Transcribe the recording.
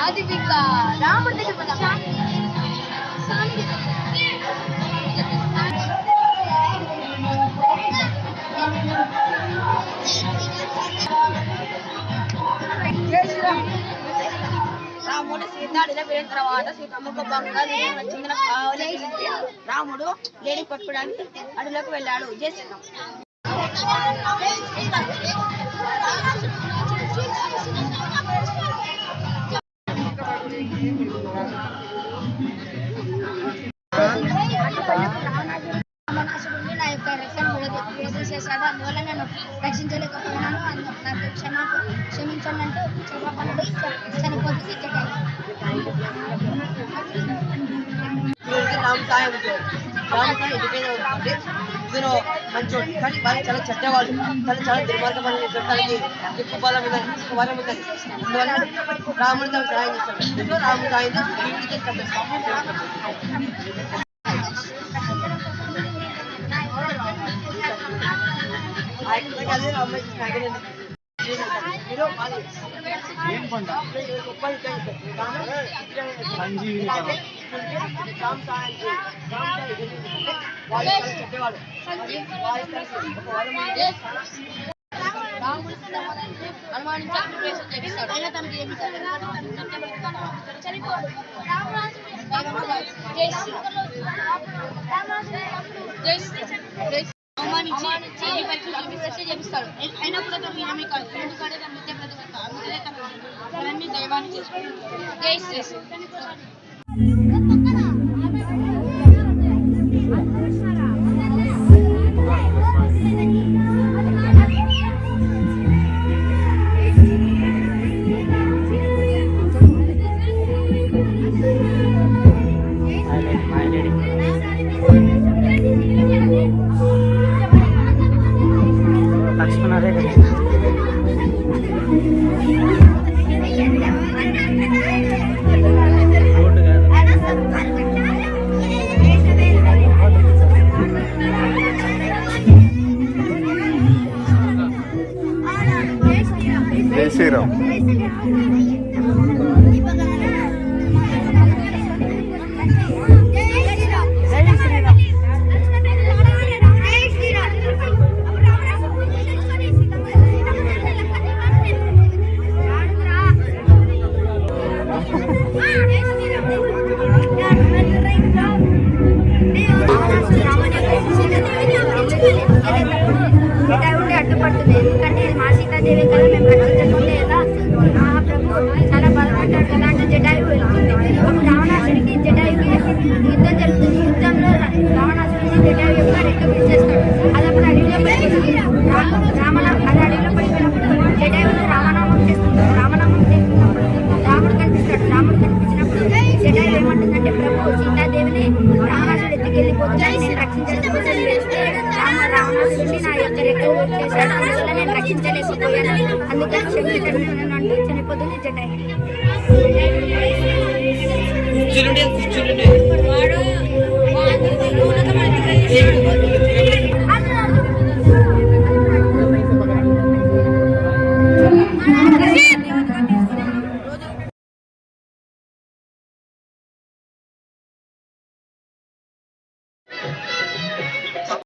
రాముడి దగ్గర రాముడు సీతాడిలో వెళ్ళిన తర్వాత సీతమ్మకు బంగారు వచ్చిందని కావాలి. రాముడు లేడీ పట్టుకోవడానికి అడవిలోకి వెళ్ళాడు. జై శ్రీరామ్. నా యొక్క రెక్కను విడదీసేశాడు. అందువల్ల నేను రక్షించలేకపోయినాను. నాకు క్షమించండి అంటూ క్షమాపణుడు చనిపోతుంది. ఇతను మంచోడు కానీ వాళ్ళు చాలా చెడ్డవాళ్ళు. చాలా దుర్మార్గం చేసడానికి ఎక్కువ బలం ఉందని వరం ఉందని అందువల్ల రాముడు తను సహాయం చేస్తాడు. రాముడు సాయం చేపిస్తాడు. అయినా కూడా మీరమే కాదు ఎందుకంటే నిత్య ప్రతిపత్త అందుకే తనన్నీ దైవాన్ని చేసుకుంటాడు. జై శ్రీరామ్. జై శ్రీరామ్. అడ్డుపడుతుంది ఎందుకంటే మా సీతాదేవి కదా మేము రక్షించకుండా కదా ప్రభు చాలా బాధపడ్డాడు కదా అంటే జటాయువు వెళ్తుంది. అప్పుడు రావణాసుడికి జటాయువుకి యుద్ధం జరుగుతుంది. యుద్ధంలో రావణాసుడిని జటాయువు యొక్క రెక్క పిలిచేస్తాడు. అది అప్పుడు అడవిలో పడిపోయింది. అడవిలో పడిపోయినప్పుడు జటాయువును రామనామం చేస్తున్నాడు. రాముడు కనిపిస్తాడు. రాముడు కనిపించినప్పుడు జటాయువు ఏమంటుందంటే ప్రభు సీతాదేవిని రావణాసుడు ఎత్తుకెళ్ళిపోతున్నాడు. నేను రక్షించకపోతే రావణాసుడిని నా యొక్క రెక్కలు చేశాడు. అందువల్ల నేను రక్షించలేకపోయాను. అందుకని క్షమించండి అంటూ చనిపోతుంది జటాయువు. వాడు